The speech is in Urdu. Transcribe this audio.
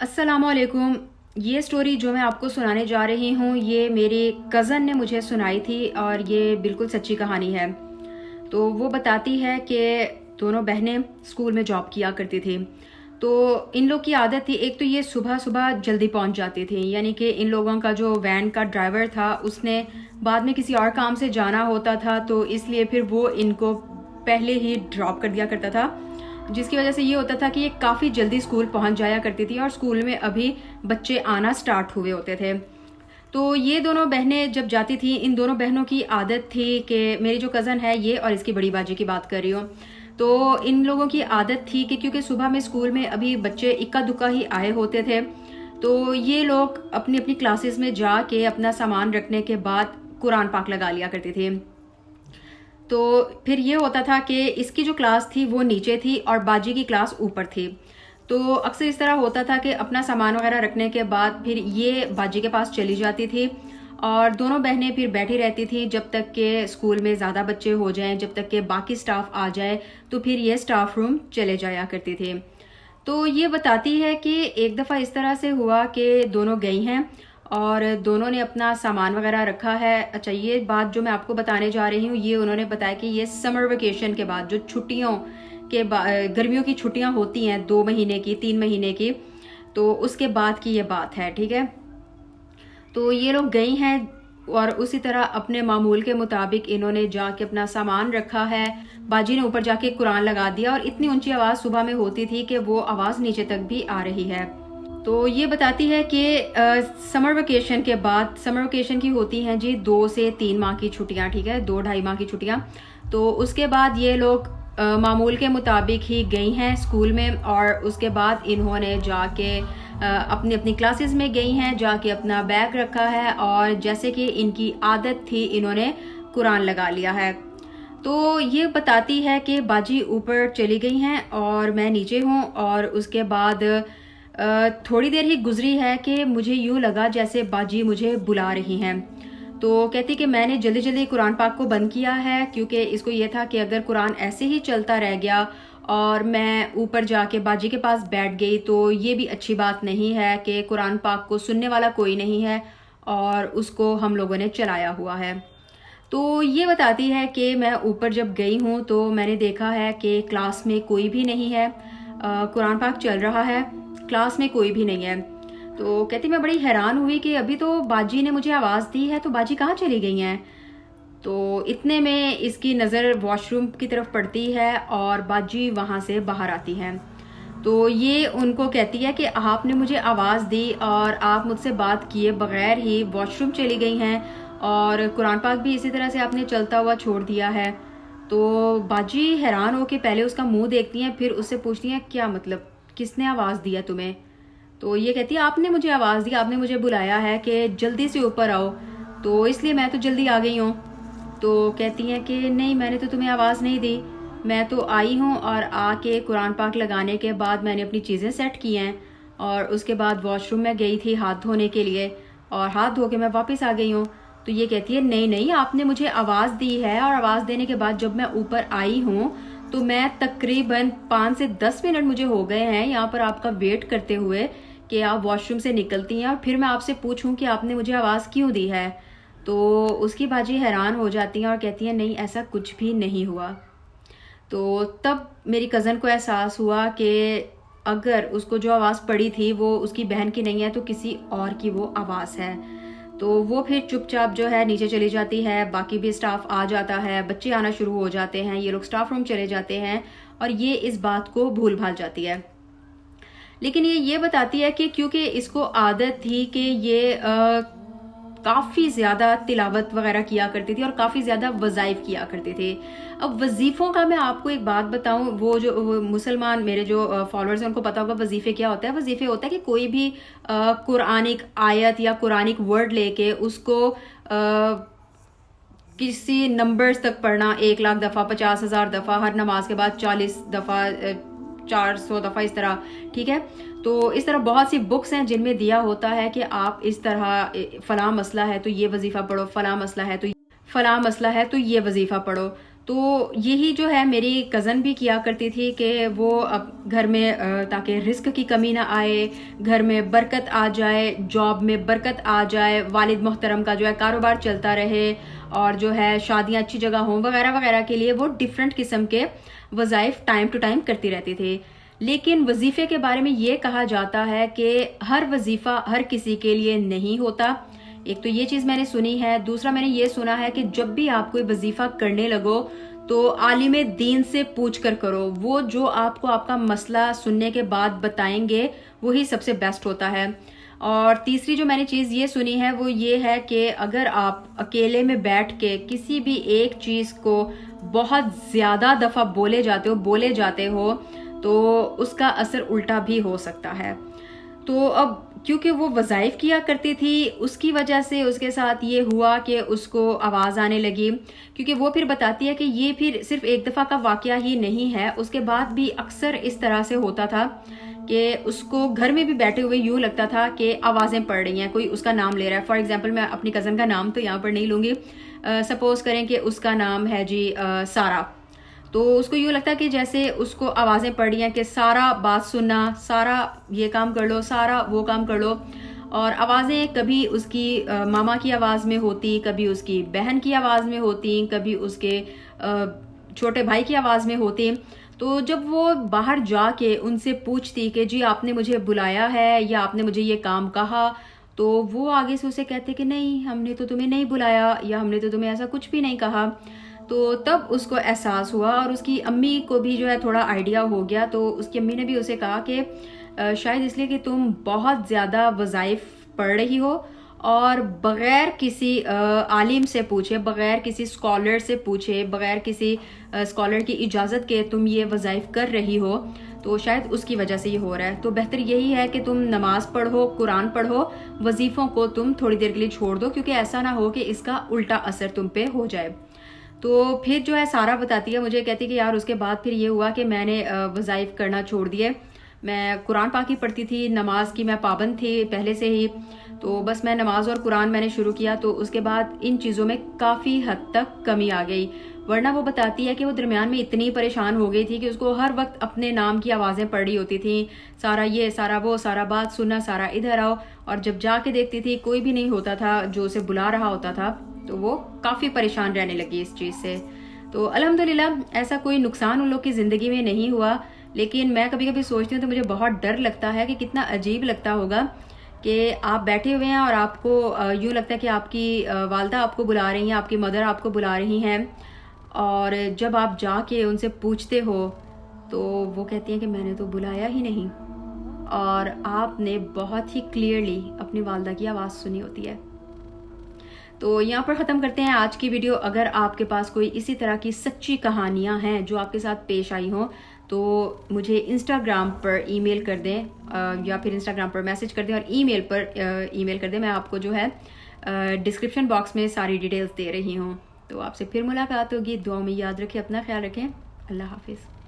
السلام علیکم. یہ سٹوری جو میں آپ کو سنانے جا رہی ہوں یہ میری کزن نے مجھے سنائی تھی اور یہ بالکل سچی کہانی ہے. تو وہ بتاتی ہے کہ دونوں بہنیں اسکول میں جاب کیا کرتی تھی. تو ان لوگ کی عادت تھی، ایک تو یہ صبح صبح جلدی پہنچ جاتی تھی، یعنی کہ ان لوگوں کا جو وین کا ڈرائیور تھا اس نے بعد میں کسی اور کام سے جانا ہوتا تھا، تو اس لیے پھر وہ ان کو پہلے ہی ڈراپ کر دیا کرتا تھا، جس کی وجہ سے یہ ہوتا تھا کہ یہ کافی جلدی اسکول پہنچ جایا کرتی تھی اور اسکول میں ابھی بچے آنا سٹارٹ ہوئے ہوتے تھے. تو یہ دونوں بہنیں جب جاتی تھیں، ان دونوں بہنوں کی عادت تھی کہ میری جو کزن ہے یہ اور اس کی بڑی باجی کی بات کر رہی ہوں، تو ان لوگوں کی عادت تھی کہ کیونکہ صبح میں اسکول میں ابھی بچے اکا دکا ہی آئے ہوتے تھے، تو یہ لوگ اپنی اپنی کلاسز میں جا کے اپنا سامان رکھنے کے بعد قرآن پاک لگا لیا کرتی تھی. تو پھر یہ ہوتا تھا کہ اس کی جو کلاس تھی وہ نیچے تھی اور باجی کی کلاس اوپر تھی. تو اکثر اس طرح ہوتا تھا کہ اپنا سامان وغیرہ رکھنے کے بعد پھر یہ باجی کے پاس چلی جاتی تھی اور دونوں بہنیں پھر بیٹھی رہتی تھیں جب تک کہ اسکول میں زیادہ بچے ہو جائیں، جب تک کہ باقی سٹاف آ جائے تو پھر یہ سٹاف روم چلے جایا کرتی تھی. تو یہ بتاتی ہے کہ ایک دفعہ اس طرح سے ہوا کہ دونوں گئی ہیں اور دونوں نے اپنا سامان وغیرہ رکھا ہے. اچھا، یہ بات جو میں آپ کو بتانے جا رہی ہوں یہ انہوں نے بتایا کہ یہ سمر ویکیشن کے بعد، جو چھٹیوں کے گرمیوں کی چھٹیاں ہوتی ہیں 2 مہینے کی 3 مہینے کی، تو اس کے بعد کی یہ بات ہے. ٹھیک ہے، تو یہ لوگ گئی ہیں اور اسی طرح اپنے معمول کے مطابق انہوں نے جا کے اپنا سامان رکھا ہے. باجی نے اوپر جا کے قرآن لگا دیا اور اتنی اونچی آواز صبح میں ہوتی تھی کہ وہ آواز نیچے تک بھی آ رہی ہے. تو یہ بتاتی ہے کہ سمر ویکیشن کے بعد، سمر ویکیشن کی ہوتی ہیں جی 2 سے 3 ماہ کی چھٹیاں، ٹھیک ہے، 2-2.5 ماہ کی چھٹیاں. تو اس کے بعد یہ لوگ معمول کے مطابق ہی گئی ہیں اسکول میں اور اس کے بعد انہوں نے جا کے اپنی اپنی کلاسز میں گئی ہیں، جا کے اپنا بیگ رکھا ہے اور جیسے کہ ان کی عادت تھی انہوں نے قرآن لگا لیا ہے. تو یہ بتاتی ہے کہ باجی اوپر چلی گئی ہیں اور میں نیچے ہوں اور اس کے بعد تھوڑی دیر ہی گزری ہے کہ مجھے یوں لگا جیسے باجی مجھے بلا رہی ہیں. تو کہتی کہ میں نے جلدی جلدی قرآن پاک کو بند کیا ہے کیونکہ اس کو یہ تھا کہ اگر قرآن ایسے ہی چلتا رہ گیا اور میں اوپر جا کے باجی کے پاس بیٹھ گئی تو یہ بھی اچھی بات نہیں ہے کہ قرآن پاک کو سننے والا کوئی نہیں ہے اور اس کو ہم لوگوں نے چلایا ہوا ہے. تو یہ بتاتی ہے کہ میں اوپر جب گئی ہوں تو میں نے دیکھا ہے کہ کلاس میں کوئی بھی نہیں ہے، قرآن پاک چل رہا ہے، کلاس میں کوئی بھی نہیں ہے. تو کہتی میں بڑی حیران ہوئی کہ ابھی تو باجی نے مجھے آواز دی ہے تو باجی کہاں چلی گئی ہیں. تو اتنے میں اس کی نظر واش روم کی طرف پڑتی ہے اور باجی وہاں سے باہر آتی ہیں. تو یہ ان کو کہتی ہے کہ آپ نے مجھے آواز دی اور آپ مجھ سے بات کیے بغیر ہی واش روم چلی گئی ہیں اور قرآن پاک بھی اسی طرح سے آپ نے چلتا ہوا چھوڑ دیا ہے. تو باجی حیران ہو کے پہلے اس کا منہ دیکھتی ہیں، پھر اس سے پوچھتی ہیں کیا مطلب، کس نے آواز دیا تمہیں. تو یہ کہتی ہے آپ نے مجھے آواز دی، آپ نے مجھے بلایا ہے کہ جلدی سے اوپر آؤ تو اس لیے میں تو جلدی آ گئی ہوں. تو کہتی ہیں کہ نہیں، میں نے تو تمہیں آواز نہیں دی، میں تو آئی ہوں اور آ کے قرآن پاک لگانے کے بعد میں نے اپنی چیزیں سیٹ کی ہیں اور اس کے بعد واش روم میں گئی تھی ہاتھ دھونے کے لیے اور ہاتھ دھو کے میں واپس آ گئی ہوں. تو یہ کہتی ہے نہیں نہیں، آپ نے مجھے آواز دی ہے اور آواز دینے کے بعد جب میں اوپر آئی ہوں تو میں تقریباً 5 سے 10 منٹ مجھے ہو گئے ہیں یہاں پر آپ کا ویٹ کرتے ہوئے کہ آپ واش روم سے نکلتی ہیں اور پھر میں آپ سے پوچھوں کہ آپ نے مجھے آواز کیوں دی ہے. تو اس کی باجی حیران ہو جاتی ہیں اور کہتی ہیں نہیں، ایسا کچھ بھی نہیں ہوا. تو تب میری کزن کو احساس ہوا کہ اگر اس کو جو آواز پڑی تھی وہ اس کی بہن کی نہیں ہے تو کسی اور کی وہ آواز ہے. تو وہ پھر چپ چاپ جو ہے نیچے چلی جاتی ہے، باقی بھی اسٹاف آ جاتا ہے، بچے آنا شروع ہو جاتے ہیں، یہ لوگ اسٹاف روم چلے جاتے ہیں اور یہ اس بات کو بھول بھال جاتی ہے. لیکن یہ بتاتی ہے کہ کیونکہ اس کو عادت تھی کہ یہ کافی زیادہ تلاوت وغیرہ کیا کرتی تھی اور کافی زیادہ وظائف کیا کرتی تھی. اب وظیفوں کا میں آپ کو ایک بات بتاؤں، وہ جو مسلمان میرے جو فالوورز ہیں ان کو پتا ہوگا وظیفے کیا ہوتا ہے. وظیفے ہوتا ہے کہ کوئی بھی قرآنک آیت یا قرآنک ورڈ لے کے اس کو کسی نمبرز تک پڑھنا، 1,00,000 دفعہ، 50,000 دفعہ، ہر نماز کے بعد 40 دفعہ، 400 دفعہ، اس طرح. ٹھیک ہے، تو اس طرح بہت سی بکس ہیں جن میں دیا ہوتا ہے کہ آپ اس طرح فلاں مسئلہ ہے تو یہ وظیفہ پڑھو، فلاں مسئلہ ہے تو فلاں مسئلہ ہے تو یہ وظیفہ پڑھو. تو یہی جو ہے میری کزن بھی کیا کرتی تھی کہ وہ اب گھر میں تاکہ رزق کی کمی نہ آئے، گھر میں برکت آ جائے، جاب میں برکت آ جائے، والد محترم کا جو ہے کاروبار چلتا رہے، اور جو ہے شادیاں اچھی جگہ ہوں وغیرہ وغیرہ کے لیے وہ ڈیفرنٹ قسم کے وظائف ٹائم ٹو ٹائم کرتی رہتی تھی. لیکن وظیفے کے بارے میں یہ کہا جاتا ہے کہ ہر وظیفہ ہر کسی کے لیے نہیں ہوتا. ایک تو یہ چیز میں نے سنی ہے. دوسرا میں نے یہ سنا ہے کہ جب بھی آپ کوئی وظیفہ کرنے لگو تو عالم دین سے پوچھ کر کرو. وہ جو آپ کو آپ کا مسئلہ سننے کے بعد بتائیں گے وہی سب سے بیسٹ ہوتا ہے. اور تیسری جو میں نے چیز یہ سنی ہے وہ یہ ہے کہ اگر آپ اکیلے میں بیٹھ کے کسی بھی ایک چیز کو بہت زیادہ دفعہ بولے جاتے ہو تو اس کا اثر الٹا بھی ہو سکتا ہے. تو اب کیونکہ وہ وظائف کیا کرتی تھی اس کی وجہ سے اس کے ساتھ یہ ہوا کہ اس کو آواز آنے لگی. کیونکہ وہ پھر بتاتی ہے کہ یہ پھر صرف ایک دفعہ کا واقعہ ہی نہیں ہے، اس کے بعد بھی اکثر اس طرح سے ہوتا تھا کہ اس کو گھر میں بھی بیٹھے ہوئے یوں لگتا تھا کہ آوازیں پڑ رہی ہیں، کوئی اس کا نام لے رہا ہے. فار ایگزامپل میں اپنی کزن کا نام تو یہاں پر نہیں لوں گی، سپوز کریں کہ اس کا نام ہے جی سارا. تو اس کو یوں لگتا ہے کہ جیسے اس کو آوازیں پڑ رہی ہیں کہ سارا بات سننا، سارا یہ کام کر لو، سارا وہ کام کر لو. اور آوازیں کبھی اس کی ماما کی آواز میں ہوتی، کبھی اس کی بہن کی آواز میں ہوتی، کبھی اس کے چھوٹے بھائی کی آواز میں ہوتی. تو جب وہ باہر جا کے ان سے پوچھتی کہ جی آپ نے مجھے بلایا ہے یا آپ نے مجھے یہ کام کہا، تو وہ آگے سے اسے کہتے کہ نہیں ہم نے تو تمہیں نہیں بلایا یا ہم نے تو تمہیں ایسا کچھ بھی نہیں کہا. تو تب اس کو احساس ہوا اور اس کی امی کو بھی جو ہے تھوڑا آئیڈیا ہو گیا. تو اس کی امی نے بھی اسے کہا کہ شاید اس لیے کہ تم بہت زیادہ وظائف پڑھ رہی ہو اور بغیر کسی عالم سے پوچھے، بغیر کسی اسکالر سے پوچھے، بغیر کسی اسکالر کی اجازت کے تم یہ وظائف کر رہی ہو، تو شاید اس کی وجہ سے یہ ہو رہا ہے. تو بہتر یہی ہے کہ تم نماز پڑھو، قرآن پڑھو، وظیفوں کو تم تھوڑی دیر کے لیے چھوڑ دو، کیونکہ ایسا نہ ہو کہ اس کا الٹا اثر تم پہ ہو جائے. تو پھر جو ہے سارا بتاتی ہے مجھے، کہتی کہ یار اس کے بعد پھر یہ ہوا کہ میں نے وظائف کرنا چھوڑ دیے. میں قرآن پاک ہی پڑھتی تھی، نماز کی میں پابند تھی پہلے سے ہی. تو بس میں نماز اور قرآن میں نے شروع کیا تو اس کے بعد ان چیزوں میں کافی حد تک کمی آ گئی. ورنہ وہ بتاتی ہے کہ وہ درمیان میں اتنی پریشان ہو گئی تھی کہ اس کو ہر وقت اپنے نام کی آوازیں پڑ رہی ہوتی تھیں، سارا یہ سارا وہ، سارا بات سننا، سارا ادھر آؤ. اور جب جا کے دیکھتی تھی کوئی بھی نہیں ہوتا تھا جو اسے بلا رہا ہوتا تھا، تو وہ کافی پریشان رہنے لگی اس چیز سے. تو الحمدللہ ایسا کوئی نقصان ان لوگ کی زندگی میں نہیں ہوا. لیکن میں کبھی کبھی سوچتی ہوں تو مجھے بہت ڈر لگتا ہے کہ کتنا عجیب لگتا ہوگا کہ آپ بیٹھے ہوئے ہیں اور آپ کو یوں لگتا ہے کہ آپ کی والدہ آپ کو بلا رہی ہیں، آپ کی مدر آپ کو بلا رہی ہیں، اور جب آپ جا کے ان سے پوچھتے ہو تو وہ کہتی ہیں کہ میں نے تو بلایا ہی نہیں، اور آپ نے بہت ہی کلیئرلی اپنی والدہ کی آواز سنی ہوتی ہے. تو یہاں پر ختم کرتے ہیں آج کی ویڈیو. اگر آپ کے پاس کوئی اسی طرح کی سچی کہانیاں ہیں جو آپ کے ساتھ پیش آئی ہوں تو مجھے انسٹاگرام پر ای میل کر دیں، یا پھر انسٹاگرام پر میسج کر دیں، اور ای میل کر دیں. میں آپ کو جو ہے ڈسکرپشن باکس میں ساری ڈیٹیلز دے رہی ہوں. تو آپ سے پھر ملاقات ہوگی. دعاؤں میں یاد رکھیں، اپنا خیال رکھیں. اللہ حافظ.